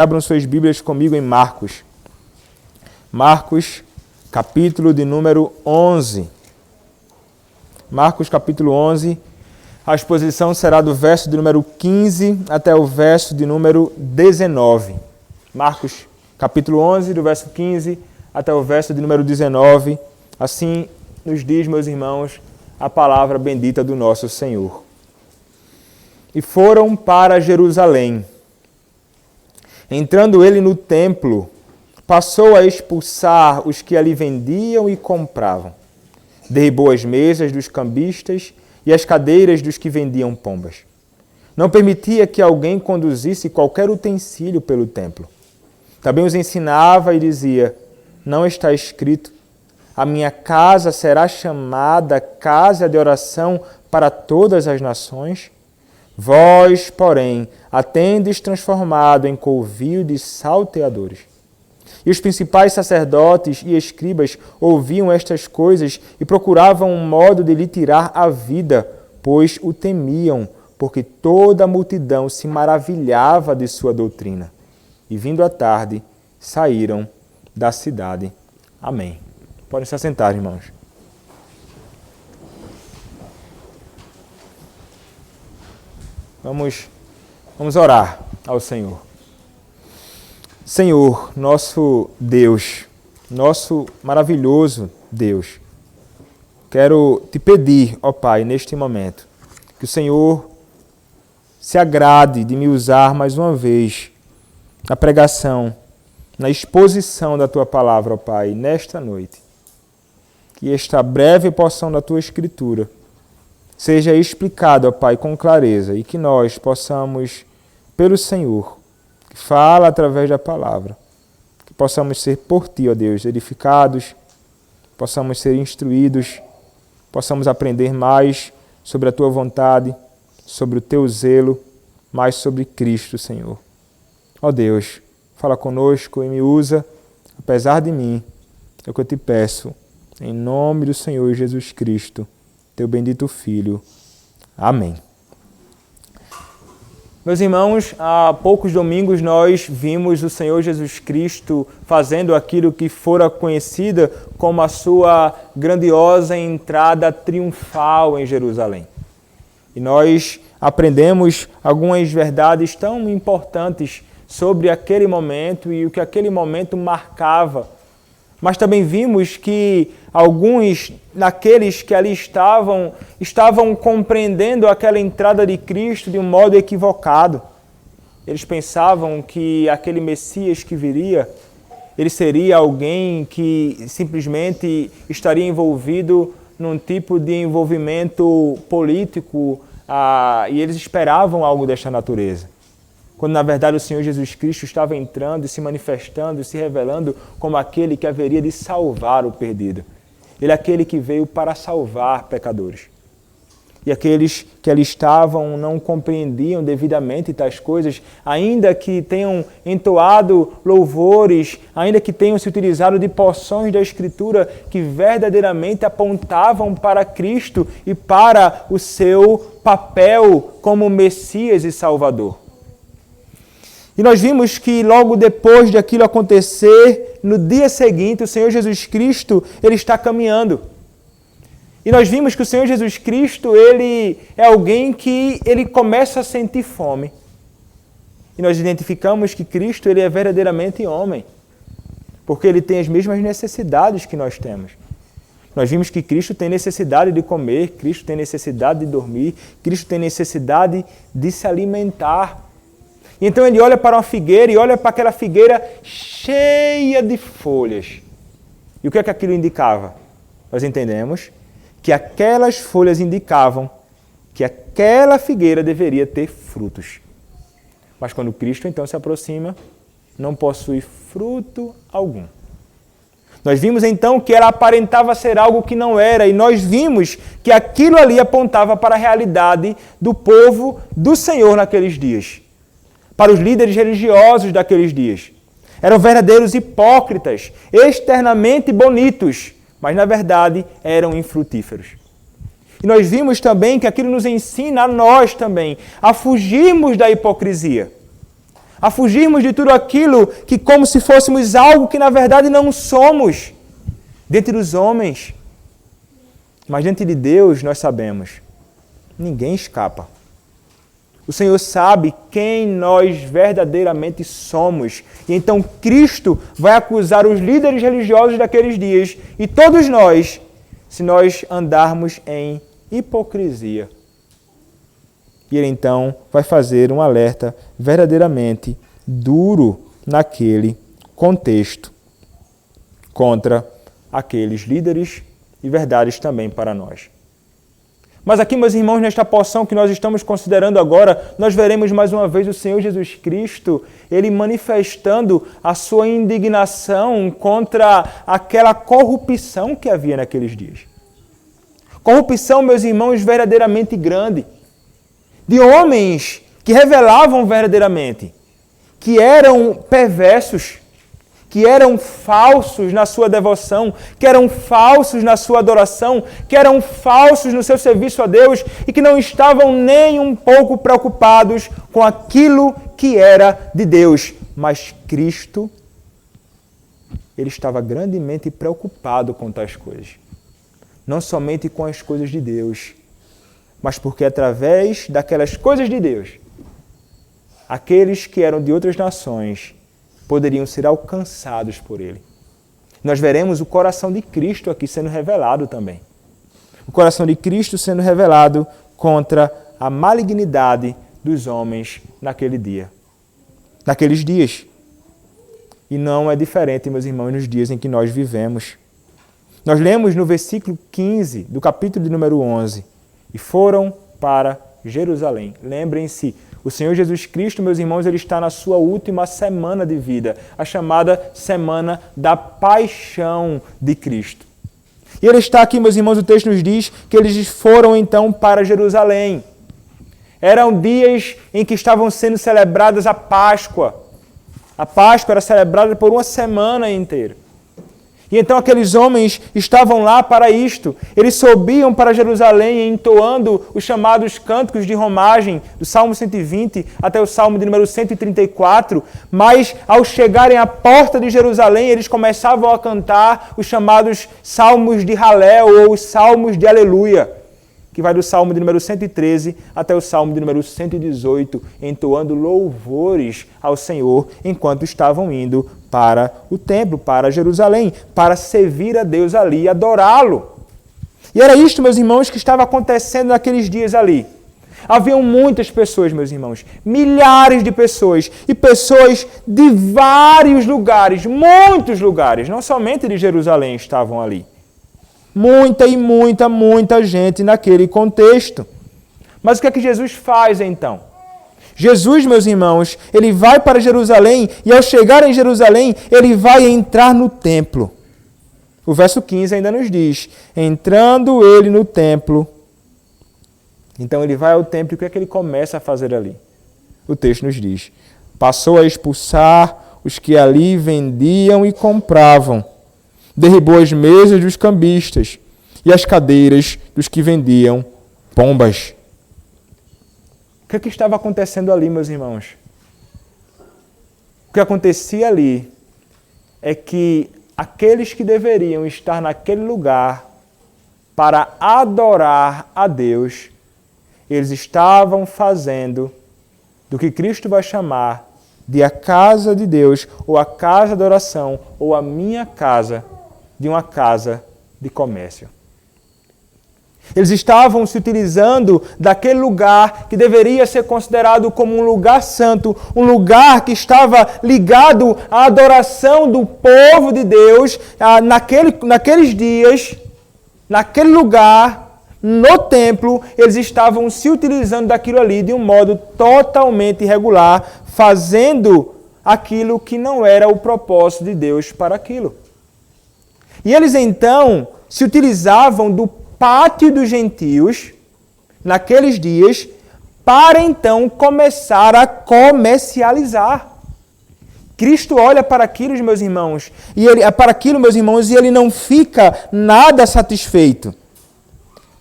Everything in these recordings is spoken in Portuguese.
Abram suas Bíblias comigo em Marcos. Marcos, capítulo de número 11. Marcos, capítulo 11. A exposição será do verso de número 15 até o verso de número 19. Marcos, capítulo 11, do verso 15 até o verso de número 19. Assim nos diz, meus irmãos, a palavra bendita do nosso Senhor. E foram para Jerusalém. Entrando ele no templo, passou a expulsar os que ali vendiam e compravam. Derribou as mesas dos cambistas e as cadeiras dos que vendiam pombas. Não permitia que alguém conduzisse qualquer utensílio pelo templo. Também os ensinava e dizia: não está escrito, a minha casa será chamada casa de oração para todas as nações? Vós, porém, a tendes transformado em covil de salteadores. E os principais sacerdotes e escribas ouviam estas coisas e procuravam um modo de lhe tirar a vida, pois o temiam, porque toda a multidão se maravilhava de sua doutrina. E vindo à tarde, saíram da cidade. Amém. Podem se assentar, irmãos. Vamos orar ao Senhor. Senhor, nosso Deus, nosso maravilhoso Deus, quero te pedir, ó Pai, neste momento, que o Senhor se agrade de me usar mais uma vez na pregação, na exposição da Tua palavra, ó Pai, nesta noite. Que esta breve porção da Tua Escritura seja explicado, ó Pai, com clareza e que nós possamos, pelo Senhor, que fala através da palavra, que possamos ser por Ti, ó Deus, edificados, possamos ser instruídos, possamos aprender mais sobre a Tua vontade, sobre o Teu zelo, mais sobre Cristo, Senhor. Ó Deus, fala conosco e me usa, apesar de mim, é o que eu Te peço, em nome do Senhor Jesus Cristo, Teu bendito Filho. Amém. Meus irmãos, há poucos domingos nós vimos o Senhor Jesus Cristo fazendo aquilo que fora conhecida como a sua grandiosa entrada triunfal em Jerusalém. E nós aprendemos algumas verdades tão importantes sobre aquele momento e o que aquele momento marcava. Mas também vimos que alguns daqueles que ali estavam compreendendo aquela entrada de Cristo de um modo equivocado. Eles pensavam que aquele Messias que viria, ele seria alguém que simplesmente estaria envolvido num tipo de envolvimento político, e eles esperavam algo desta natureza. Quando, na verdade, o Senhor Jesus Cristo estava entrando e se manifestando e se revelando como aquele que haveria de salvar o perdido. Ele é aquele que veio para salvar pecadores. E aqueles que ali estavam não compreendiam devidamente tais coisas, ainda que tenham entoado louvores, ainda que tenham se utilizado de porções da Escritura que verdadeiramente apontavam para Cristo e para o seu papel como Messias e Salvador. E nós vimos que logo depois de aquilo acontecer, no dia seguinte, o Senhor Jesus Cristo, ele está caminhando. E nós vimos que o Senhor Jesus Cristo, ele é alguém que ele começa a sentir fome. E nós identificamos que Cristo, ele é verdadeiramente homem, porque ele tem as mesmas necessidades que nós temos. Nós vimos que Cristo tem necessidade de comer, Cristo tem necessidade de dormir, Cristo tem necessidade de se alimentar. Então ele olha para uma figueira e olha para aquela figueira cheia de folhas. E o que é que aquilo indicava? Nós entendemos que aquelas folhas indicavam que aquela figueira deveria ter frutos. Mas quando Cristo então se aproxima, não possui fruto algum. Nós vimos então que ela aparentava ser algo que não era, e nós vimos que aquilo ali apontava para a realidade do povo do Senhor naqueles dias. Para os líderes religiosos daqueles dias. Eram verdadeiros hipócritas, externamente bonitos, mas na verdade eram infrutíferos. E nós vimos também que aquilo nos ensina a nós também a fugirmos da hipocrisia, a fugirmos de tudo aquilo que como se fôssemos algo que na verdade não somos diante dos homens. Mas diante de Deus nós sabemos, ninguém escapa. O Senhor sabe quem nós verdadeiramente somos. E então Cristo vai acusar os líderes religiosos daqueles dias e todos nós, se nós andarmos em hipocrisia. E Ele então vai fazer um alerta verdadeiramente duro naquele contexto contra aqueles líderes e verdades também para nós. Mas aqui, meus irmãos, nesta porção que nós estamos considerando agora, nós veremos mais uma vez o Senhor Jesus Cristo, Ele manifestando a sua indignação contra aquela corrupção que havia naqueles dias. Corrupção, meus irmãos, verdadeiramente grande. De homens que revelavam verdadeiramente, que eram perversos, que eram falsos na sua devoção, que eram falsos na sua adoração, que eram falsos no seu serviço a Deus e que não estavam nem um pouco preocupados com aquilo que era de Deus. Mas Cristo, Ele estava grandemente preocupado com tais coisas. Não somente com as coisas de Deus, mas porque através daquelas coisas de Deus, aqueles que eram de outras nações poderiam ser alcançados por Ele. Nós veremos o coração de Cristo aqui sendo revelado também. O coração de Cristo sendo revelado contra a malignidade dos homens naquele dia. Naqueles dias. E não é diferente, meus irmãos, nos dias em que nós vivemos. Nós lemos no versículo 15 do capítulo de número 11. E foram para Jerusalém. Lembrem-se, o Senhor Jesus Cristo, meus irmãos, Ele está na sua última semana de vida, a chamada Semana da Paixão de Cristo. E Ele está aqui, meus irmãos, o texto nos diz que eles foram então para Jerusalém. Eram dias em que estavam sendo celebradas a Páscoa. A Páscoa era celebrada por uma semana inteira. E então aqueles homens estavam lá para isto. Eles subiam para Jerusalém entoando os chamados cânticos de romagem, do Salmo 120 até o Salmo de número 134. Mas ao chegarem à porta de Jerusalém, eles começavam a cantar os chamados Salmos de Halel ou os Salmos de Aleluia, que vai do Salmo de número 113 até o Salmo de número 118, entoando louvores ao Senhor enquanto estavam indo para o templo, para Jerusalém, para servir a Deus ali e adorá-lo. E era isto, meus irmãos, que estava acontecendo naqueles dias ali. Haviam muitas pessoas, meus irmãos, milhares de pessoas, e pessoas de vários lugares, muitos lugares, não somente de Jerusalém estavam ali. Muita gente naquele contexto. Mas o que é que Jesus faz então? Jesus, meus irmãos, Ele vai para Jerusalém e ao chegar em Jerusalém, Ele vai entrar no templo. O verso 15 ainda nos diz, entrando Ele no templo. Então Ele vai ao templo e o que é que Ele começa a fazer ali? O texto nos diz, passou a expulsar os que ali vendiam e compravam. Derribou as mesas dos cambistas e as cadeiras dos que vendiam pombas. O que estava acontecendo ali, meus irmãos? O que acontecia ali é que aqueles que deveriam estar naquele lugar para adorar a Deus, eles estavam fazendo do que Cristo vai chamar de a casa de Deus, ou a casa de oração, ou a minha casa, de uma casa de comércio. Eles estavam se utilizando daquele lugar que deveria ser considerado como um lugar santo, um lugar que estava ligado à adoração do povo de Deus naqueles dias, naquele lugar, no templo, eles estavam se utilizando daquilo ali de um modo totalmente irregular, fazendo aquilo que não era o propósito de Deus para aquilo. E eles então se utilizavam do pátio dos gentios, naqueles dias, para então começar a comercializar. Cristo olha para aquilo, meus irmãos, e ele não fica nada satisfeito.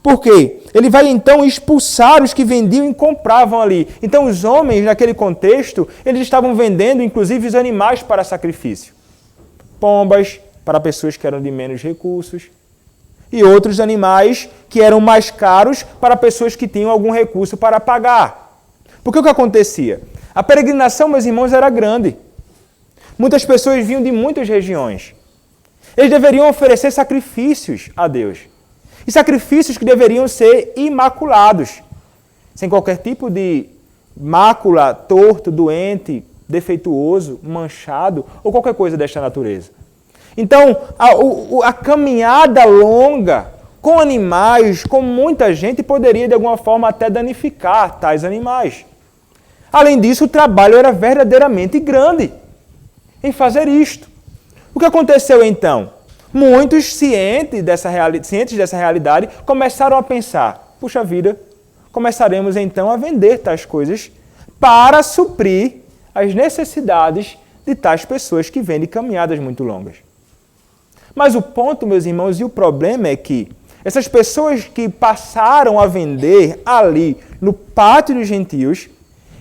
Por quê? ele vai então expulsar os que vendiam e compravam ali. Então os homens, naquele contexto, eles estavam vendendo inclusive os animais para sacrifício. Pombas para pessoas que eram de menos recursos e outros animais que eram mais caros para pessoas que tinham algum recurso para pagar. Porque o que acontecia? A peregrinação, meus irmãos, era grande. Muitas pessoas vinham de muitas regiões. Eles deveriam oferecer sacrifícios a Deus. E sacrifícios que deveriam ser imaculados, sem qualquer tipo de mácula, torto, doente, defeituoso, manchado ou qualquer coisa desta natureza. Então, a caminhada longa com animais, com muita gente, poderia de alguma forma até danificar tais animais. Além disso, o trabalho era verdadeiramente grande em fazer isto. O que aconteceu então? Muitos cientes dessa realidade começaram a pensar, puxa vida, começaremos então a vender tais coisas para suprir as necessidades de tais pessoas que vêm de caminhadas muito longas. Mas o ponto, meus irmãos, e o problema é que essas pessoas que passaram a vender ali no pátio dos gentios,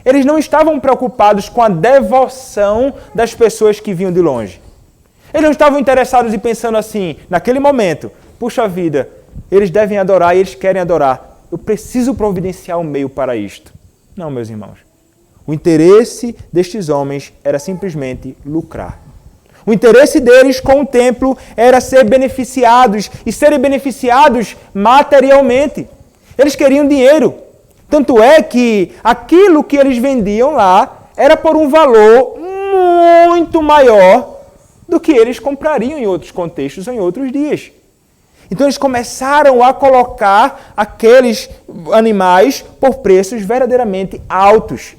eles não estavam preocupados com a devoção das pessoas que vinham de longe. Eles não estavam interessados e pensando assim, naquele momento, puxa vida, eles devem adorar e eles querem adorar. Eu preciso providenciar um meio para isto. Não, meus irmãos. O interesse destes homens era simplesmente lucrar. O interesse deles com o templo era ser beneficiados e serem beneficiados materialmente. Eles queriam dinheiro. Tanto é que aquilo que eles vendiam lá era por um valor muito maior do que eles comprariam em outros contextos ou em outros dias. Então eles começaram a colocar aqueles animais por preços verdadeiramente altos.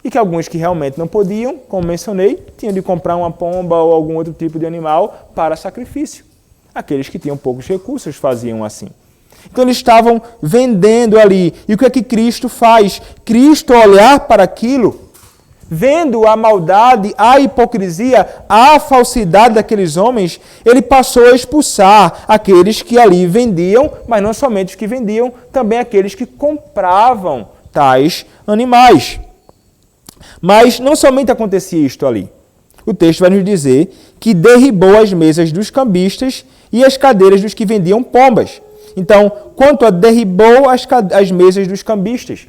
E que alguns que realmente não podiam, como mencionei, tinham de comprar uma pomba ou algum outro tipo de animal para sacrifício. Aqueles que tinham poucos recursos faziam assim. Então eles estavam vendendo ali. E o que é que Cristo faz? Cristo, ao olhar para aquilo, vendo a maldade, a hipocrisia, a falsidade daqueles homens, ele passou a expulsar aqueles que ali vendiam, mas não somente os que vendiam, também aqueles que compravam tais animais. Mas não somente acontecia isto ali. O texto vai nos dizer que derribou as mesas dos cambistas e as cadeiras dos que vendiam pombas. Então, quanto a derribou as mesas dos cambistas,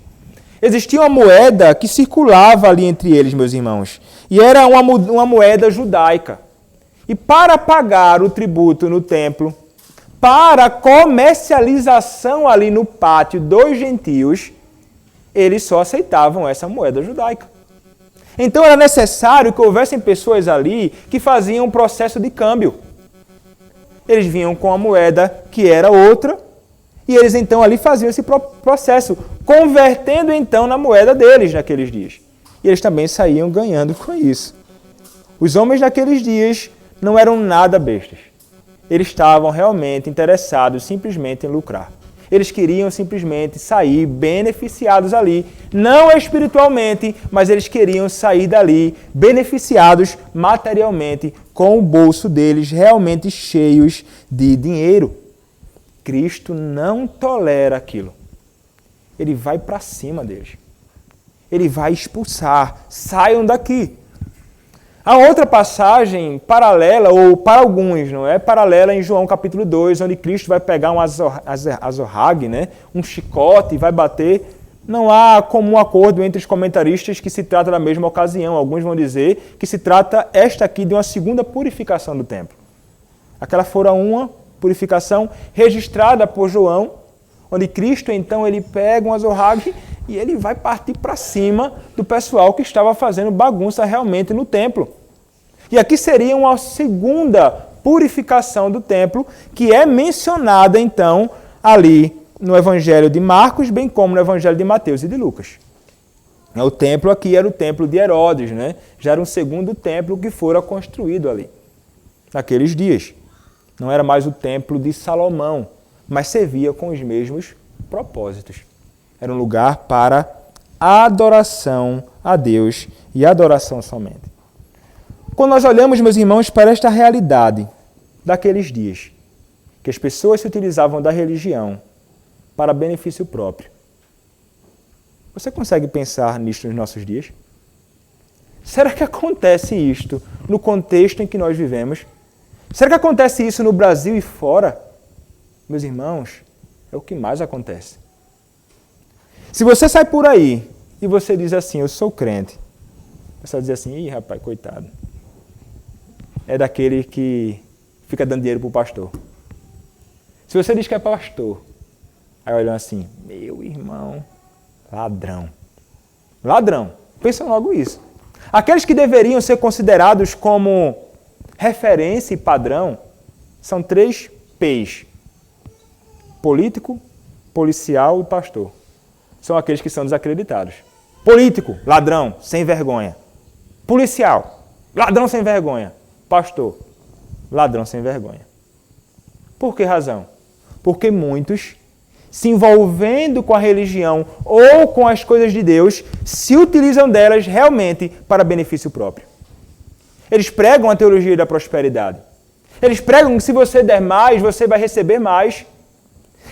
existia uma moeda que circulava ali entre eles, meus irmãos, e era uma moeda judaica. E para pagar o tributo no templo, para a comercialização ali no pátio dos gentios, eles só aceitavam essa moeda judaica. Então era necessário que houvessem pessoas ali que faziam um processo de câmbio. Eles vinham com a moeda que era outra, e eles então ali faziam esse processo, convertendo então na moeda deles naqueles dias. E eles também saíam ganhando com isso. Os homens naqueles dias não eram nada bestas. Eles estavam realmente interessados simplesmente em lucrar. Eles queriam simplesmente sair beneficiados ali, não espiritualmente, mas eles queriam sair dali beneficiados materialmente, com o bolso deles realmente cheios de dinheiro. Cristo não tolera aquilo. Ele vai para cima deles. Ele vai expulsar. Saiam daqui. Há outra passagem paralela, ou para alguns, não é? Paralela em João capítulo 2, onde Cristo vai pegar um azorrague, né? Um chicote e vai bater. Não há comum acordo entre os comentaristas que se trata da mesma ocasião. Alguns vão dizer que se trata esta aqui de uma segunda purificação do templo. Aquela fora uma purificação registrada por João, onde Cristo então ele pega um azorrague e ele vai partir para cima do pessoal que estava fazendo bagunça realmente no templo. E aqui seria uma segunda purificação do templo, que é mencionada então ali no Evangelho de Marcos, bem como no Evangelho de Mateus e de Lucas. O templo aqui era o templo de Herodes, né? Já era um segundo templo que fora construído ali, naqueles dias. Não era mais o templo de Salomão, mas servia com os mesmos propósitos. Era um lugar para adoração a Deus e adoração somente. Quando nós olhamos, meus irmãos, para esta realidade daqueles dias, que as pessoas se utilizavam da religião para benefício próprio. Você consegue pensar nisto nos nossos dias? Será que acontece isto no contexto em que nós vivemos? Será que acontece isso no Brasil e fora? Meus irmãos, é o que mais acontece. Se você sai por aí e você diz assim, eu sou crente, você vai dizer assim, ih, rapaz, coitado. É daquele que fica dando dinheiro para o pastor. Se você diz que é pastor, aí olham assim, meu irmão, ladrão. Ladrão. Pensa logo isso. Aqueles que deveriam ser considerados como referência e padrão são 3 P's. Político, policial e pastor. São aqueles que são desacreditados. Político, ladrão, sem vergonha. Policial, ladrão sem vergonha. Pastor, ladrão sem vergonha. Por que razão? Porque muitos, se envolvendo com a religião ou com as coisas de Deus, se utilizam delas realmente para benefício próprio. Eles pregam a teologia da prosperidade. Eles pregam que se você der mais, você vai receber mais.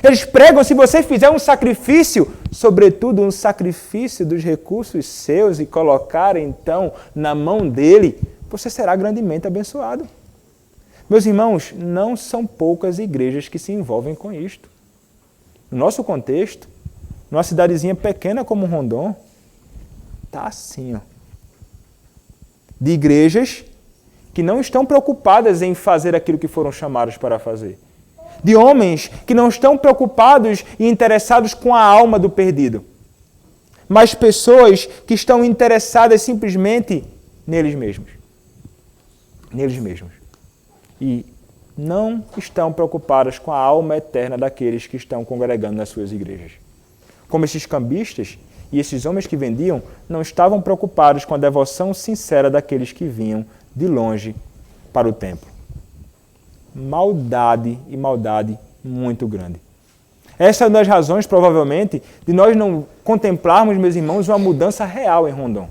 Eles pregam que se você fizer um sacrifício, sobretudo um sacrifício dos recursos seus e colocar então na mão dele, você será grandemente abençoado. Meus irmãos, não são poucas igrejas que se envolvem com isto. No nosso contexto, numa cidadezinha pequena como Rondon, está assim, ó. De igrejas que não estão preocupadas em fazer aquilo que foram chamados para fazer. De homens que não estão preocupados e interessados com a alma do perdido. Mas pessoas que estão interessadas simplesmente neles mesmos. Neles mesmos. E não estão preocupadas com a alma eterna daqueles que estão congregando nas suas igrejas. Como esses cambistas e esses homens que vendiam não estavam preocupados com a devoção sincera daqueles que vinham de longe para o templo. Maldade e maldade muito grande. Essa é uma das razões, provavelmente, de nós não contemplarmos, meus irmãos, uma mudança real em Rondon.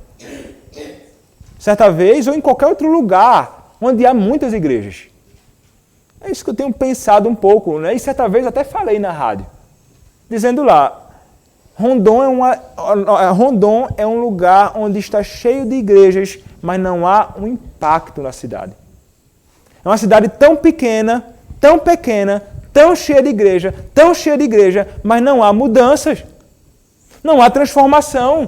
Certa vez, ou em qualquer outro lugar, onde há muitas igrejas. É isso que eu tenho pensado um pouco, né? E certa vez até falei na rádio, dizendo lá, Rondon é um lugar onde está cheio de igrejas, mas não há um impacto na cidade. É uma cidade tão pequena, tão cheia de igreja, mas não há mudanças. Não há transformação.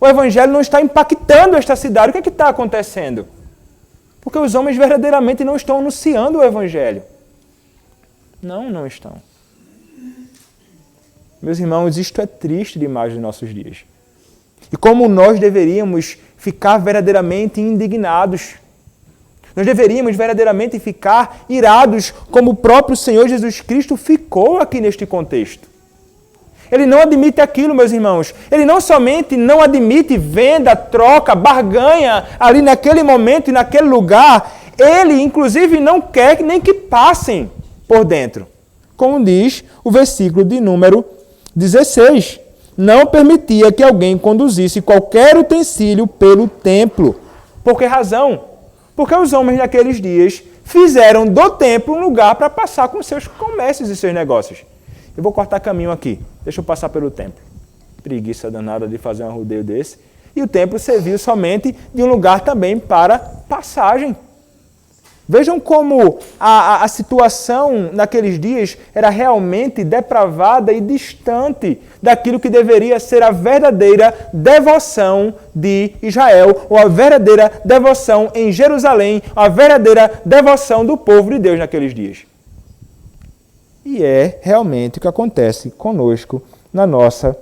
O evangelho não está impactando esta cidade. O que está acontecendo? Porque os homens verdadeiramente não estão anunciando o evangelho. Não estão. Meus irmãos, isto é triste demais nos nossos dias. E como nós deveríamos ficar verdadeiramente indignados. Nós deveríamos verdadeiramente ficar irados, como o próprio Senhor Jesus Cristo ficou aqui neste contexto. Ele não admite aquilo, meus irmãos. Ele não somente não admite venda, troca, barganha ali naquele momento e naquele lugar. Ele, inclusive, não quer nem que passem por dentro. Como diz o versículo de número 16. Não permitia que alguém conduzisse qualquer utensílio pelo templo. Por que razão? Porque os homens naqueles dias fizeram do templo um lugar para passar com seus comércios e seus negócios. Eu vou cortar caminho aqui. Deixa eu passar pelo templo. Preguiça danada de fazer um rodeio desse. E o templo serviu somente de um lugar também para passagem. Vejam como a situação naqueles dias era realmente depravada e distante daquilo que deveria ser a verdadeira devoção de Israel, ou a verdadeira devoção em Jerusalém, a verdadeira devoção do povo de Deus naqueles dias. E é realmente o que acontece conosco na nossa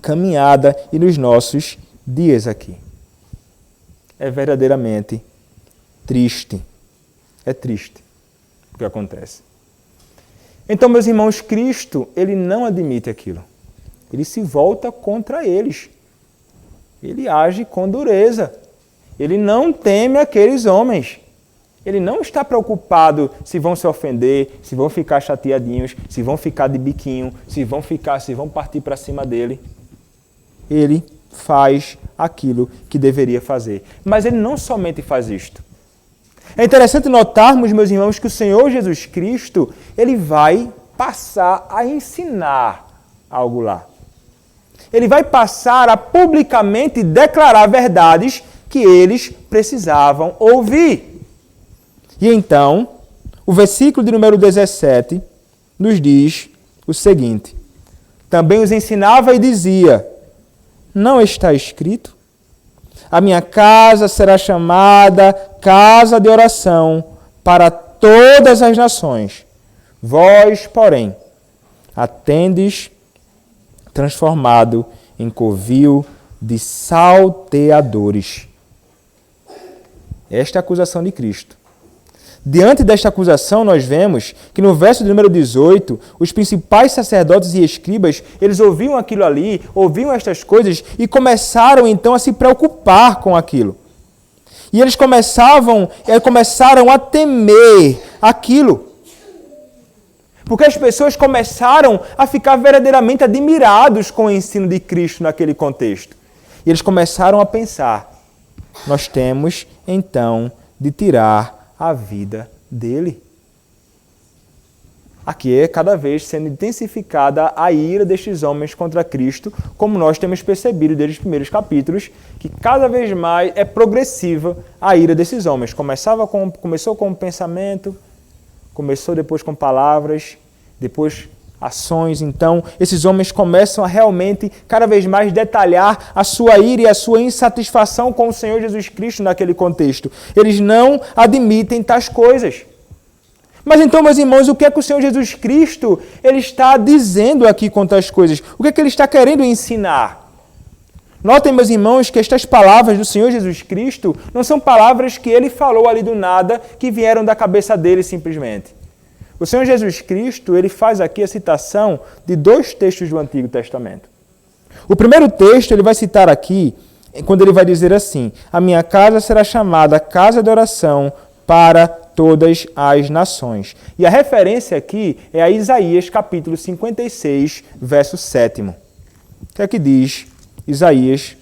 caminhada e nos nossos dias aqui. É verdadeiramente triste. É triste o que acontece. Então, meus irmãos, Cristo, ele não admite aquilo. Ele se volta contra eles. Ele age com dureza. Ele não teme aqueles homens. Ele não está preocupado se vão se ofender, se vão ficar chateadinhos, se vão ficar de biquinho, se vão partir para cima dele. Ele faz aquilo que deveria fazer. Mas ele não somente faz isto. É interessante notarmos, meus irmãos, que o Senhor Jesus Cristo, ele vai passar a ensinar algo lá. Ele vai passar a publicamente declarar verdades que eles precisavam ouvir. E então, o versículo de número 17 nos diz o seguinte: também os ensinava e dizia: não está escrito? A minha casa será chamada casa de oração para todas as nações. Vós, porém, a tendes transformado em covil de salteadores. Esta é a acusação de Cristo. Diante desta acusação, nós vemos que no verso de número 18, os principais sacerdotes e escribas, eles ouviam aquilo ali, ouviam estas coisas e começaram então a se preocupar com aquilo. E eles começaram a temer aquilo. Porque as pessoas começaram a ficar verdadeiramente admirados com o ensino de Cristo naquele contexto. E eles começaram a pensar: nós temos então de tirar a vida dele. Aqui é cada vez sendo intensificada a ira destes homens contra Cristo, como nós temos percebido desde os primeiros capítulos, que cada vez mais é progressiva a ira desses homens. Começou com um pensamento, começou depois com palavras, depois ações. Então, esses homens começam a realmente cada vez mais detalhar a sua ira e a sua insatisfação com o Senhor Jesus Cristo naquele contexto. Eles não admitem tais coisas. Mas então, meus irmãos, o que é que o Senhor Jesus Cristo ele está dizendo aqui com tais coisas? O que é que ele está querendo ensinar? Notem, meus irmãos, que estas palavras do Senhor Jesus Cristo não são palavras que ele falou ali do nada, que vieram da cabeça dele simplesmente. O Senhor Jesus Cristo, ele faz aqui a citação de 2 textos do Antigo Testamento. O primeiro texto, ele vai citar aqui, quando ele vai dizer assim: a minha casa será chamada casa de oração para todas as nações. E a referência aqui é a Isaías, capítulo 56, verso 7. O que é que diz Isaías,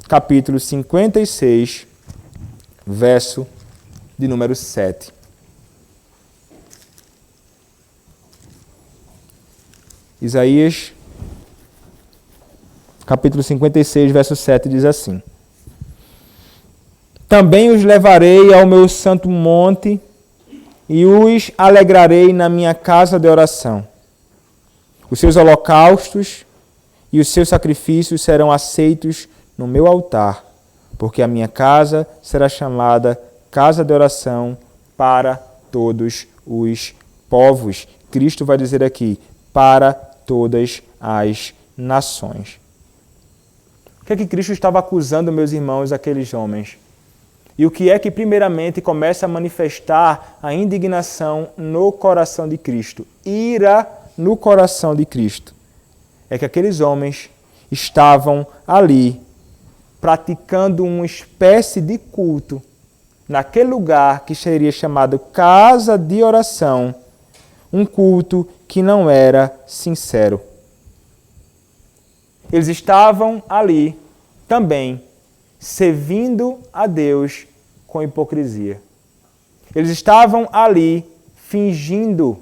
capítulo 56, verso de número 7? Isaías, capítulo 56, verso 7, diz assim: também os levarei ao meu santo monte e os alegrarei na minha casa de oração. Os seus holocaustos e os seus sacrifícios serão aceitos no meu altar, porque a minha casa será chamada casa de oração para todos os povos. Cristo vai dizer aqui: para todas as nações. O que é que Cristo estava acusando, meus irmãos, aqueles homens? E o que é que primeiramente começa a manifestar a indignação no coração de Cristo? Ira no coração de Cristo. É que aqueles homens estavam ali praticando uma espécie de culto naquele lugar que seria chamado casa de oração, um culto que não era sincero. Eles estavam ali também servindo a Deus com hipocrisia. Eles estavam ali fingindo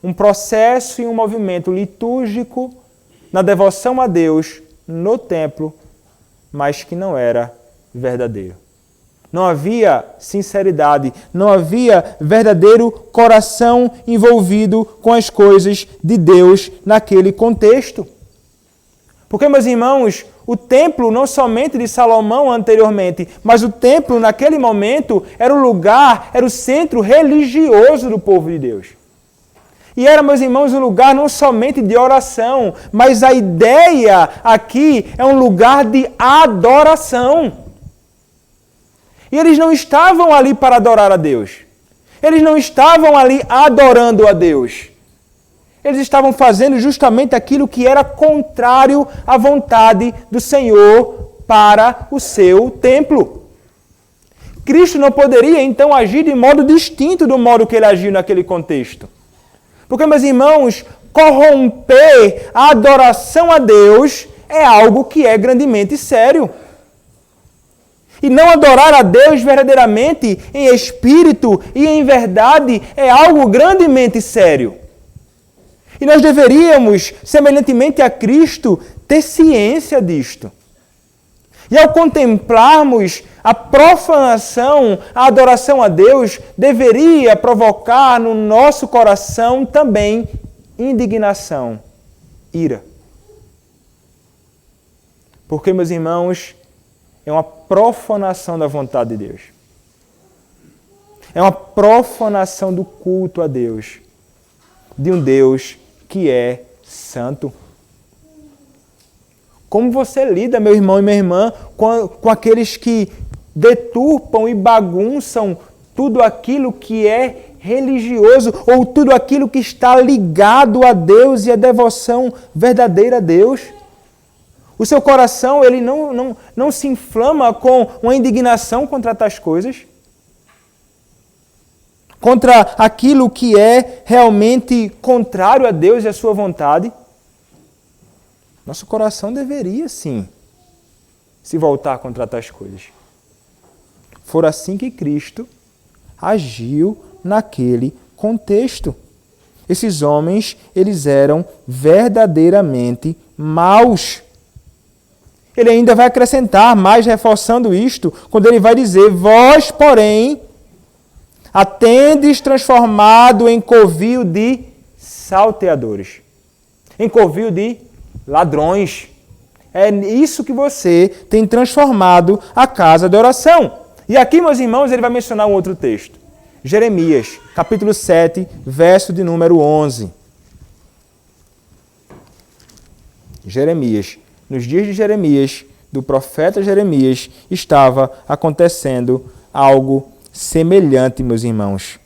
um processo e um movimento litúrgico na devoção a Deus no templo, mas que não era verdadeiro. Não havia sinceridade, não havia verdadeiro coração envolvido com as coisas de Deus naquele contexto. Porque, meus irmãos, o templo, não somente de Salomão anteriormente, mas o templo naquele momento era o lugar, era o centro religioso do povo de Deus. E era, meus irmãos, um lugar não somente de oração, mas a ideia aqui é um lugar de adoração. E eles não estavam ali para adorar a Deus. Eles não estavam ali adorando a Deus. Eles estavam fazendo justamente aquilo que era contrário à vontade do Senhor para o seu templo. Cristo não poderia, então, agir de modo distinto do modo que ele agiu naquele contexto. Porque, meus irmãos, corromper a adoração a Deus é algo que é grandemente sério. E não adorar a Deus verdadeiramente, em espírito e em verdade, é algo grandemente sério. E nós deveríamos, semelhantemente a Cristo, ter ciência disto. E ao contemplarmos a profanação, a adoração a Deus, deveria provocar no nosso coração também indignação, ira. Porque, meus irmãos, é uma profanação da vontade de Deus. É uma profanação do culto a Deus, de um Deus que é santo. Como você lida, meu irmão e minha irmã, com aqueles que deturpam e bagunçam tudo aquilo que é religioso ou tudo aquilo que está ligado a Deus e a devoção verdadeira a Deus? O seu coração ele não se inflama com uma indignação contra tais coisas? Contra aquilo que é realmente contrário a Deus e a sua vontade? Nosso coração deveria, sim, se voltar contra tais coisas. For assim que Cristo agiu naquele contexto. Esses homens, eles eram verdadeiramente maus. Ele ainda vai acrescentar, mais reforçando isto, quando ele vai dizer: vós, porém, a tendes transformado em covil de salteadores, em covil de ladrões. É isso que você tem transformado a casa de oração. E aqui, meus irmãos, ele vai mencionar um outro texto. Jeremias, capítulo 7, verso de número 11. Jeremias. Nos dias de Jeremias, do profeta Jeremias, estava acontecendo algo semelhante, meus irmãos.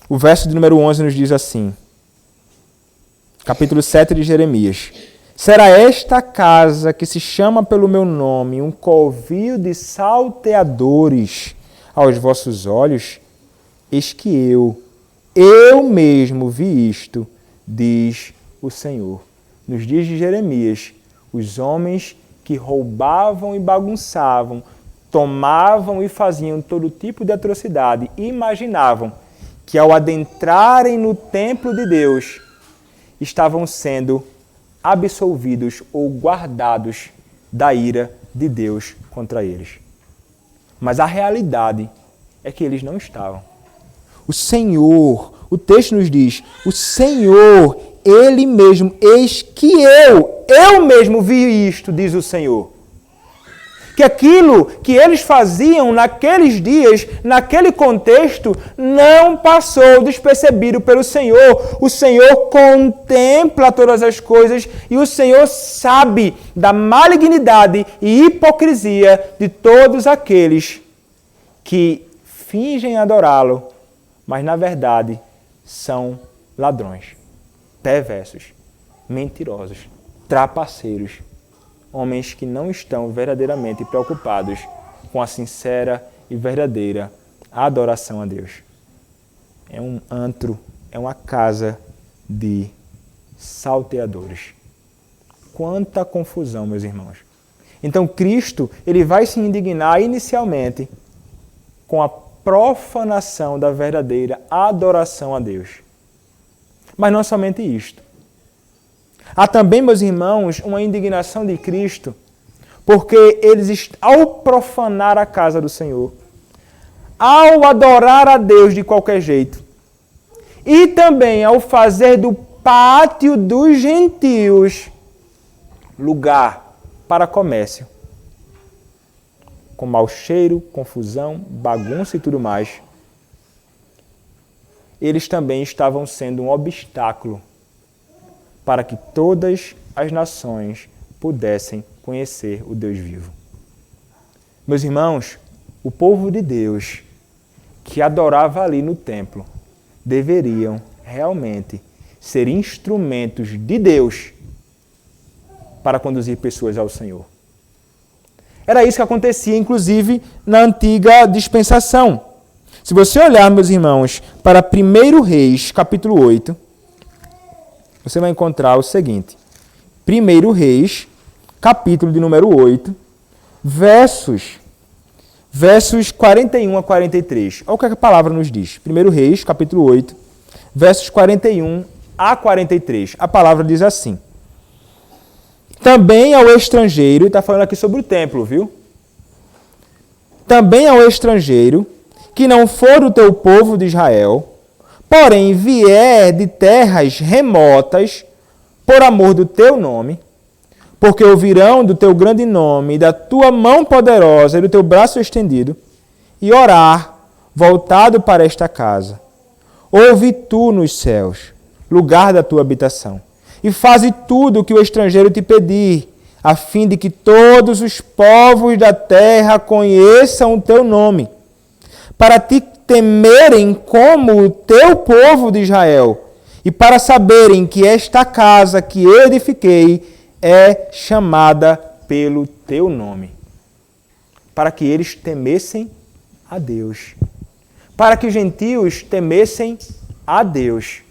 O verso de número 11 nos diz assim, capítulo 7 de Jeremias: será esta casa que se chama pelo meu nome um covil de salteadores aos vossos olhos? Eis que eu mesmo vi isto, diz o Senhor. Nos dias de Jeremias, os homens que roubavam e bagunçavam, tomavam e faziam todo tipo de atrocidade, imaginavam que ao adentrarem no templo de Deus, estavam sendo absolvidos ou guardados da ira de Deus contra eles. Mas a realidade é que eles não estavam. O Senhor, o texto nos diz, o Senhor, Ele mesmo, eis que eu mesmo vi isto, diz o Senhor. Que aquilo que eles faziam naqueles dias, naquele contexto, não passou despercebido pelo Senhor. O Senhor contempla todas as coisas e o Senhor sabe da malignidade e hipocrisia de todos aqueles que fingem adorá-lo, mas na verdade são ladrões, perversos, mentirosos, trapaceiros. Homens que não estão verdadeiramente preocupados com a sincera e verdadeira adoração a Deus. É um antro, é uma casa de salteadores. Quanta confusão, meus irmãos. Então Cristo, ele vai se indignar inicialmente com a profanação da verdadeira adoração a Deus. Mas não somente isto. Há também, meus irmãos, uma indignação de Cristo, porque eles, ao profanar a casa do Senhor, ao adorar a Deus de qualquer jeito, e também ao fazer do pátio dos gentios lugar para comércio, com mau cheiro, confusão, bagunça e tudo mais, eles também estavam sendo um obstáculo para que todas as nações pudessem conhecer o Deus vivo. Meus irmãos, o povo de Deus que adorava ali no templo deveriam realmente ser instrumentos de Deus para conduzir pessoas ao Senhor. Era isso que acontecia, inclusive, na antiga dispensação. Se você olhar, meus irmãos, para 1 Reis, capítulo 8, você vai encontrar o seguinte. 1 Reis, capítulo de número 8, versos 41 a 43. Olha o que a palavra nos diz. 1 Reis, capítulo 8, versos 41 a 43. A palavra diz assim: também ao estrangeiro, e está falando aqui sobre o templo, viu? Também ao estrangeiro, que não for do teu povo de Israel, porém vier de terras remotas, por amor do teu nome, porque ouvirão do teu grande nome, e da tua mão poderosa e do teu braço estendido, e orar, voltado para esta casa. Ouve tu nos céus, lugar da tua habitação, e faze tudo o que o estrangeiro te pedir, a fim de que todos os povos da terra conheçam o teu nome, para te temerem como o teu povo de Israel, e para saberem que esta casa que eu edifiquei é chamada pelo teu nome, para que eles temessem a Deus, para que os gentios temessem a Deus.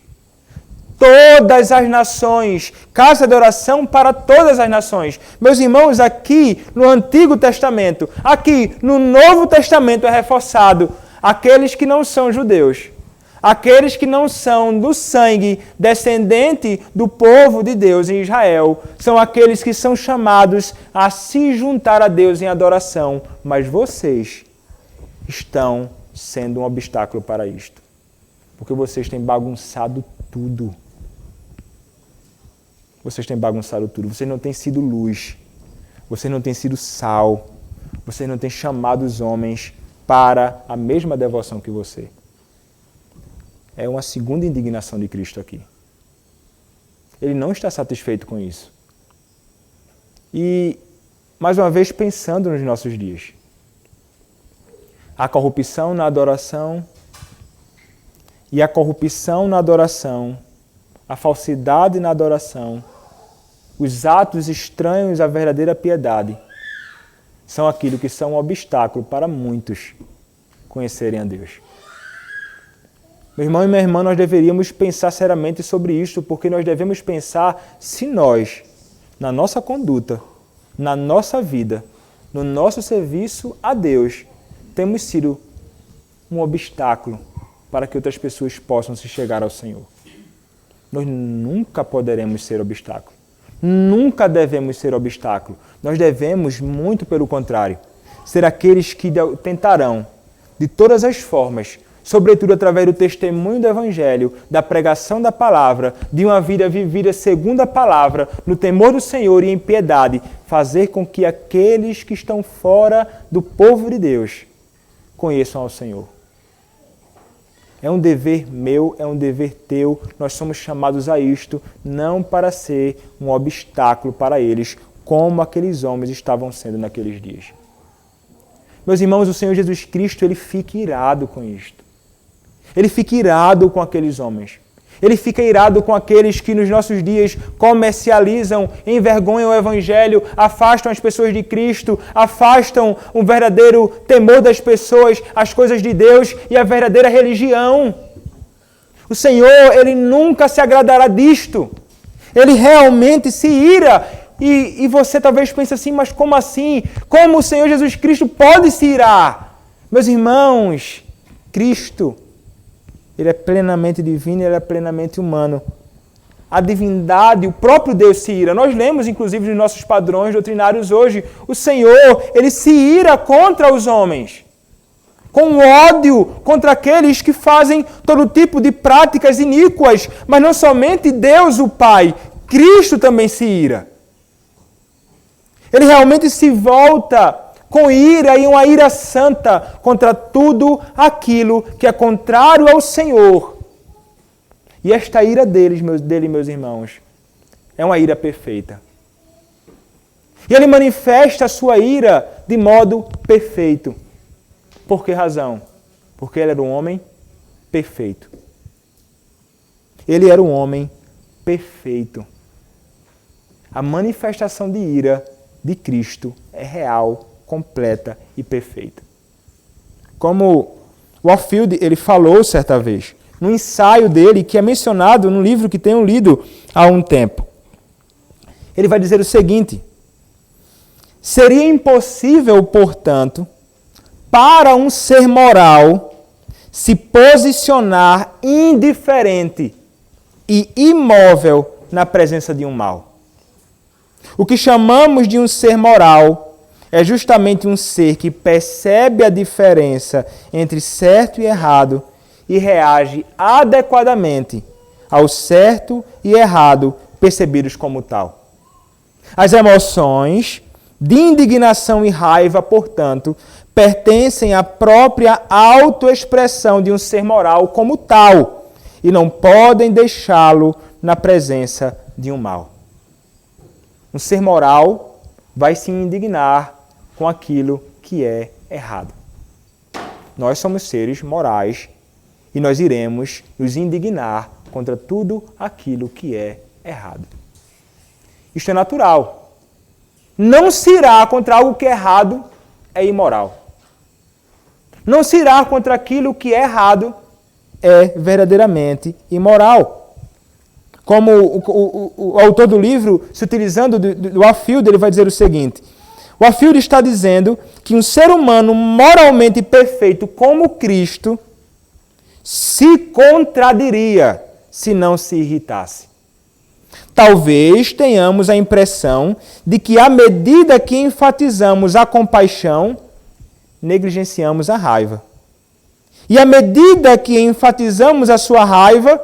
Todas as nações, casa de oração para todas as nações. Meus irmãos, aqui no Antigo Testamento, aqui no Novo Testamento é reforçado aqueles que não são judeus, aqueles que não são do sangue descendente do povo de Deus em Israel, são aqueles que são chamados a se juntar a Deus em adoração, mas vocês estão sendo um obstáculo para isto, porque vocês têm bagunçado tudo. Vocês têm bagunçado tudo. Vocês não têm sido luz. Vocês não têm sido sal. Vocês não têm chamado os homens para a mesma devoção que você. É uma segunda indignação de Cristo aqui. Ele não está satisfeito com isso. E, mais uma vez, pensando nos nossos dias. A corrupção na adoração e a corrupção na adoração, a falsidade na adoração, os atos estranhos à verdadeira piedade, são aquilo que são um obstáculo para muitos conhecerem a Deus. Meu irmão e minha irmã, nós deveríamos pensar seriamente sobre isto, porque nós devemos pensar se nós, na nossa conduta, na nossa vida, no nosso serviço a Deus, temos sido um obstáculo para que outras pessoas possam se chegar ao Senhor. Nós nunca poderemos ser obstáculo. Nunca devemos ser obstáculo. Nós devemos, muito pelo contrário, ser aqueles que tentarão, de todas as formas, sobretudo através do testemunho do Evangelho, da pregação da palavra, de uma vida vivida segundo a palavra, no temor do Senhor e em piedade, fazer com que aqueles que estão fora do povo de Deus conheçam ao Senhor. É um dever meu, é um dever teu, nós somos chamados a isto, não para ser um obstáculo para eles, como aqueles homens estavam sendo naqueles dias. Meus irmãos, o Senhor Jesus Cristo, Ele fica irado com isto. Ele fica irado com aqueles homens. Ele fica irado com aqueles que nos nossos dias comercializam, envergonham o Evangelho, afastam as pessoas de Cristo, afastam um verdadeiro temor das pessoas, as coisas de Deus e a verdadeira religião. O Senhor, Ele nunca se agradará disto. Ele realmente se ira. E você talvez pense assim, mas como assim? Como o Senhor Jesus Cristo pode se irar? Meus irmãos, Cristo, Ele é plenamente divino e Ele é plenamente humano. A divindade, o próprio Deus se ira. Nós lemos, inclusive, nos nossos padrões doutrinários hoje, o Senhor, Ele se ira contra os homens, com ódio contra aqueles que fazem todo tipo de práticas iníquas. Mas não somente Deus, o Pai, Cristo também se ira. Ele realmente se volta com ira e uma ira santa contra tudo aquilo que é contrário ao Senhor. E esta ira dele, meus irmãos, é uma ira perfeita. E ele manifesta a sua ira de modo perfeito. Por que razão? Porque ele era um homem perfeito. Ele era um homem perfeito. A manifestação de ira de Cristo é real, completa e perfeita. Como Warfield ele falou certa vez, no ensaio dele, que é mencionado no livro que tenho lido há um tempo. Ele vai dizer o seguinte: seria impossível, portanto, para um ser moral se posicionar indiferente e imóvel na presença de um mal. O que chamamos de um ser moral é justamente um ser que percebe a diferença entre certo e errado e reage adequadamente ao certo e errado percebidos como tal. As emoções de indignação e raiva, portanto, pertencem à própria autoexpressão de um ser moral como tal e não podem deixá-lo na presença de um mal. Um ser moral vai se indignar com aquilo que é errado. Nós somos seres morais e nós iremos nos indignar contra tudo aquilo que é errado. Isto é natural. Não se irá contra algo que é errado é imoral. Não se irá contra aquilo que é errado é verdadeiramente imoral. Como o autor do livro, se utilizando do Warfield, ele vai dizer o seguinte: o Warfield está dizendo que um ser humano moralmente perfeito como Cristo se contradiria se não se irritasse. Talvez tenhamos a impressão de que, à medida que enfatizamos a compaixão, negligenciamos a raiva. E à medida que enfatizamos a sua raiva,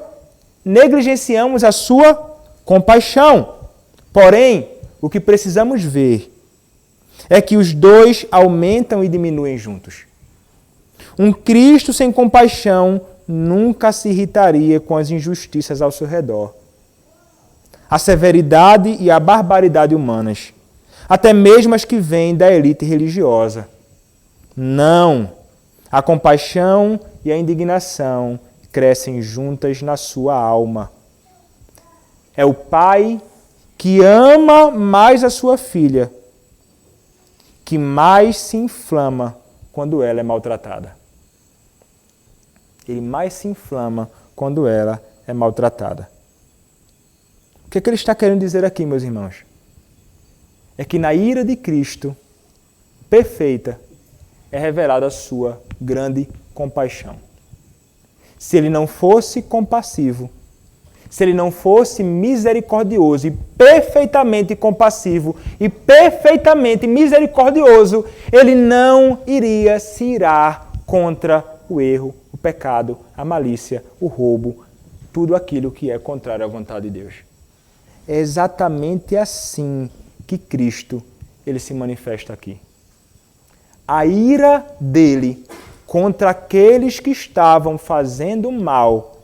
negligenciamos a sua compaixão. Porém, o que precisamos ver é que os dois aumentam e diminuem juntos. Um Cristo sem compaixão nunca se irritaria com as injustiças ao seu redor, a severidade e a barbaridade humanas, até mesmo as que vêm da elite religiosa. Não! A compaixão e a indignação crescem juntas na sua alma. É o pai que ama mais a sua filha, que mais se inflama quando ela é maltratada. Ele mais se inflama quando ela é maltratada. O que ele está querendo dizer aqui, meus irmãos? É que na ira de Cristo, perfeita, é revelada a sua grande compaixão. Se ele não fosse compassivo, se ele não fosse misericordioso e perfeitamente compassivo e perfeitamente misericordioso, ele não iria se irar contra o erro, o pecado, a malícia, o roubo, tudo aquilo que é contrário à vontade de Deus. É exatamente assim que Cristo ele se manifesta aqui. A ira dele contra aqueles que estavam fazendo mal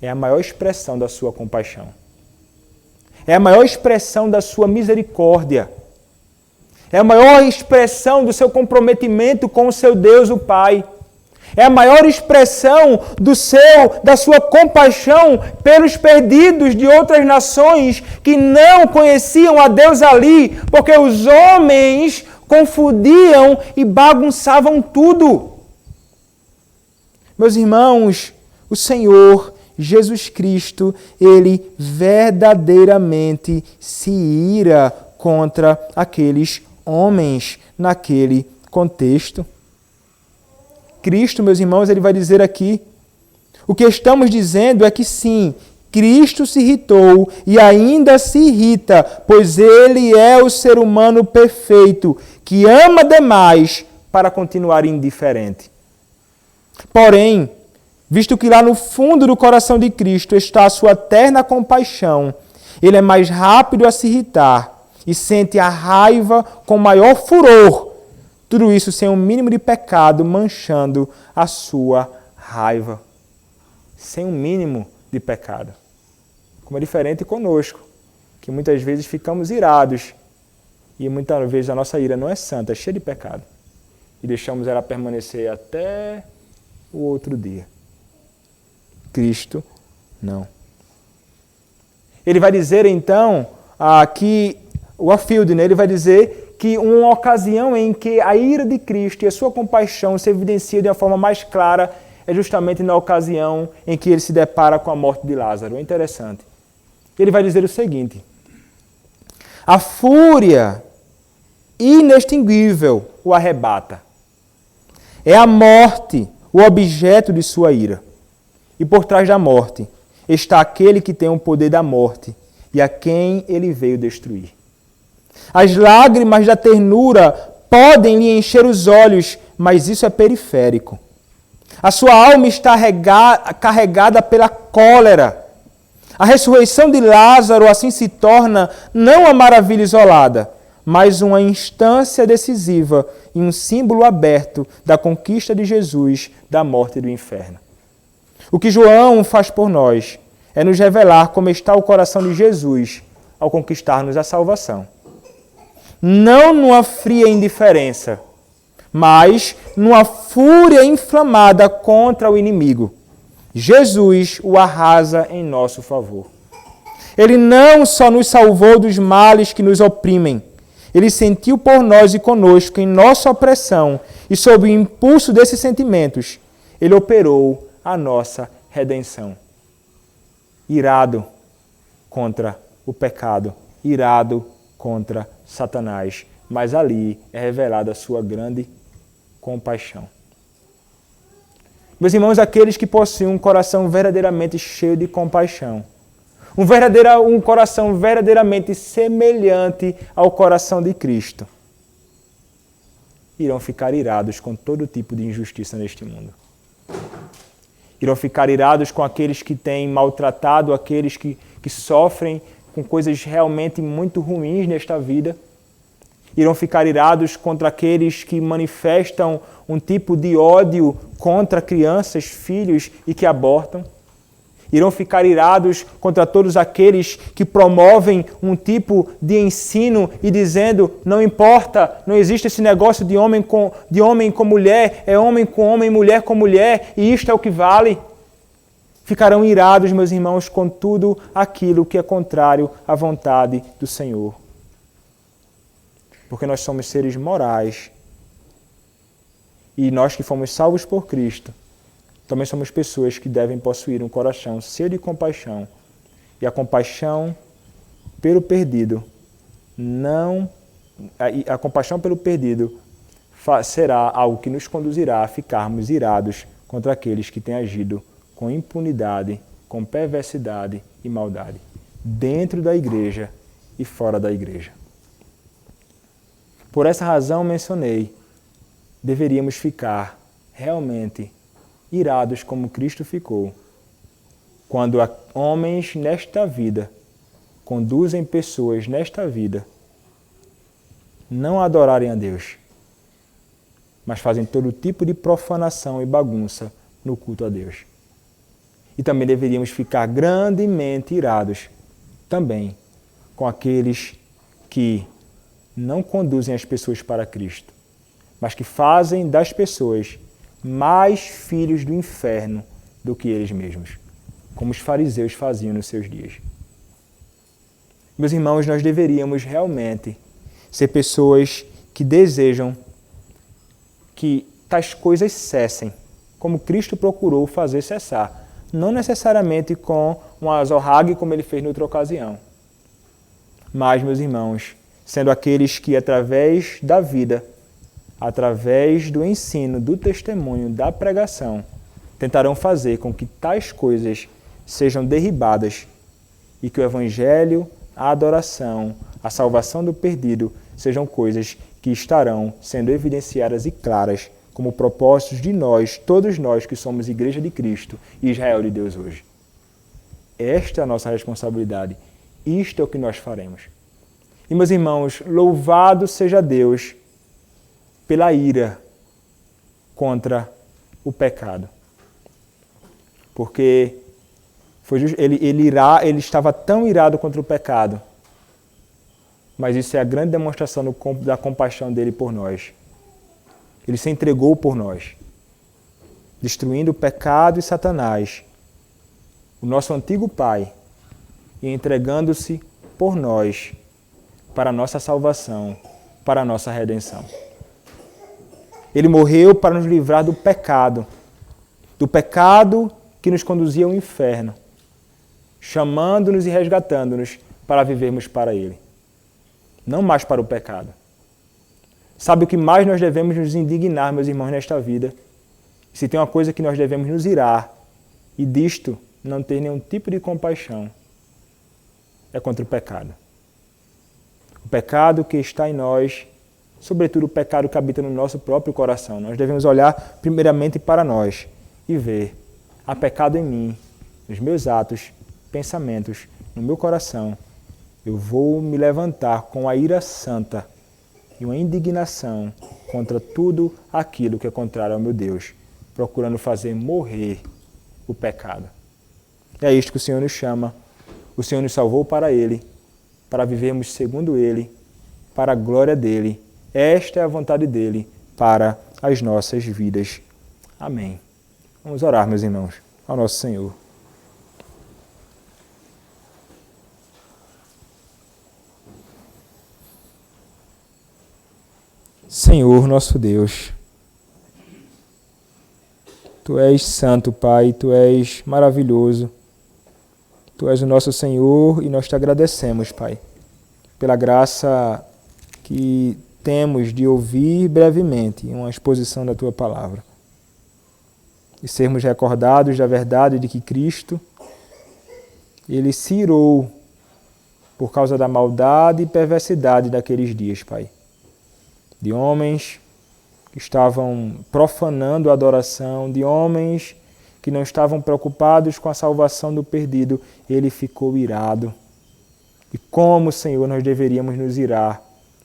é a maior expressão da sua compaixão. É a maior expressão da sua misericórdia. É a maior expressão do seu comprometimento com o seu Deus, o Pai. É a maior expressão da sua compaixão pelos perdidos de outras nações que não conheciam a Deus ali, porque os homens confundiam e bagunçavam tudo. Meus irmãos, o Senhor Jesus Cristo, ele verdadeiramente se ira contra aqueles homens naquele contexto. Cristo, meus irmãos, ele vai dizer aqui, o que estamos dizendo é que sim, Cristo se irritou e ainda se irrita, pois ele é o ser humano perfeito, que ama demais para continuar indiferente. Porém, visto que lá no fundo do coração de Cristo está a sua terna compaixão, ele é mais rápido a se irritar e sente a raiva com maior furor. Tudo isso sem um mínimo de pecado manchando a sua raiva. Sem um mínimo de pecado. Como é diferente conosco, que muitas vezes ficamos irados e muitas vezes a nossa ira não é santa, é cheia de pecado. E deixamos ela permanecer até o outro dia. Cristo, não. Ele vai dizer então que o Warfield, ele vai dizer que uma ocasião em que a ira de Cristo e a sua compaixão se evidencia de uma forma mais clara é justamente na ocasião em que ele se depara com a morte de Lázaro. É interessante. Ele vai dizer o seguinte: a fúria inextinguível o arrebata. É a morte o objeto de sua ira. E por trás da morte está aquele que tem o poder da morte e a quem ele veio destruir. As lágrimas da ternura podem lhe encher os olhos, mas isso é periférico. A sua alma está carregada pela cólera. A ressurreição de Lázaro assim se torna não uma maravilha isolada, mas uma instância decisiva e um símbolo aberto da conquista de Jesus da morte e do inferno. O que João faz por nós é nos revelar como está o coração de Jesus ao conquistar-nos a salvação. Não numa fria indiferença, mas numa fúria inflamada contra o inimigo. Jesus o arrasa em nosso favor. Ele não só nos salvou dos males que nos oprimem, ele sentiu por nós e conosco em nossa opressão, e sob o impulso desses sentimentos, ele operou a nossa redenção. Irado contra o pecado, irado contra Satanás, mas ali é revelada a sua grande compaixão. Meus irmãos, aqueles que possuem um coração verdadeiramente cheio de compaixão, um coração verdadeiramente semelhante ao coração de Cristo, irão ficar irados com todo tipo de injustiça neste mundo. Irão ficar irados com aqueles que têm maltratado, aqueles que sofrem com coisas realmente muito ruins nesta vida. Irão ficar irados contra aqueles que manifestam um tipo de ódio contra crianças, filhos e que abortam. Irão ficar irados contra todos aqueles que promovem um tipo de ensino e dizendo, não importa, não existe esse negócio de homem com mulher, é homem com homem, mulher com mulher, e isto é o que vale. Ficarão irados, meus irmãos, com tudo aquilo que é contrário à vontade do Senhor. Porque nós somos seres morais. E nós que fomos salvos por Cristo, também somos pessoas que devem possuir um coração cheio de compaixão. E a compaixão pelo perdido será algo que nos conduzirá a ficarmos irados contra aqueles que têm agido com impunidade, com perversidade e maldade, dentro da igreja e fora da igreja. Por essa razão mencionei, deveríamos ficar realmente irados como Cristo ficou, quando homens nesta vida conduzem pessoas nesta vida não a adorarem a Deus, mas fazem todo tipo de profanação e bagunça no culto a Deus. E também deveríamos ficar grandemente irados também com aqueles que não conduzem as pessoas para Cristo, mas que fazem das pessoas mais filhos do inferno do que eles mesmos, como os fariseus faziam nos seus dias. Meus irmãos, nós deveríamos realmente ser pessoas que desejam que tais coisas cessem, como Cristo procurou fazer cessar, não necessariamente com um azorrague como ele fez noutra ocasião, mas, meus irmãos, sendo aqueles que através da vida, através do ensino, do testemunho, da pregação, tentarão fazer com que tais coisas sejam derribadas e que o Evangelho, a adoração, a salvação do perdido sejam coisas que estarão sendo evidenciadas e claras como propósitos de nós, todos nós que somos Igreja de Cristo e Israel de Deus hoje. Esta é a nossa responsabilidade. Isto é o que nós faremos. E, meus irmãos, louvado seja Deus pela ira contra o pecado. Porque ele estava tão irado contra o pecado, mas isso é a grande demonstração da compaixão dele por nós. Ele se entregou por nós, destruindo o pecado e Satanás, o nosso antigo pai, e entregando-se por nós para a nossa salvação, para a nossa redenção. Ele morreu para nos livrar do pecado que nos conduzia ao inferno, chamando-nos e resgatando-nos para vivermos para Ele, não mais para o pecado. Sabe o que mais nós devemos nos indignar, meus irmãos, nesta vida? Se tem uma coisa que nós devemos nos irar, e disto não ter nenhum tipo de compaixão é contra o pecado. O pecado que está em nós, sobretudo o pecado que habita no nosso próprio coração. Nós devemos olhar primeiramente para nós e ver: há pecado em mim, nos meus atos, pensamentos, no meu coração. Eu vou me levantar com a ira santa e uma indignação contra tudo aquilo que é contrário ao meu Deus, procurando fazer morrer o pecado. É isto que o Senhor nos chama. O Senhor nos salvou para Ele, para vivermos segundo Ele, para a glória dEle. Esta é a vontade dEle para as nossas vidas. Amém. Vamos orar, meus irmãos, ao nosso Senhor. Senhor, nosso Deus, Tu és santo, Pai, Tu és maravilhoso. Tu és o nosso Senhor e nós Te agradecemos, Pai, pela graça que temos de ouvir brevemente uma exposição da Tua palavra e sermos recordados da verdade de que Cristo, Ele se irou por causa da maldade e perversidade daqueles dias, Pai. De homens que estavam profanando a adoração, de homens que não estavam preocupados com a salvação do perdido, Ele ficou irado. E como, Senhor, nós deveríamos nos irar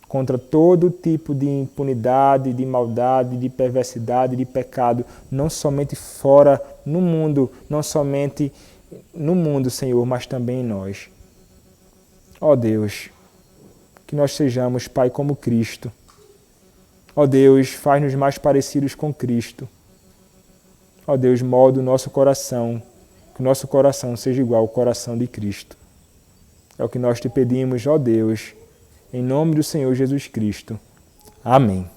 contra todo tipo de impunidade, de maldade, de perversidade, de pecado, não somente fora no mundo, não somente no mundo, Senhor, mas também em nós. Ó Deus, que nós sejamos, Pai, como Cristo. Ó Deus, faz-nos mais parecidos com Cristo. Ó Deus, molda o nosso coração, que o nosso coração seja igual ao coração de Cristo. É o que nós te pedimos, ó Deus, em nome do Senhor Jesus Cristo. Amém.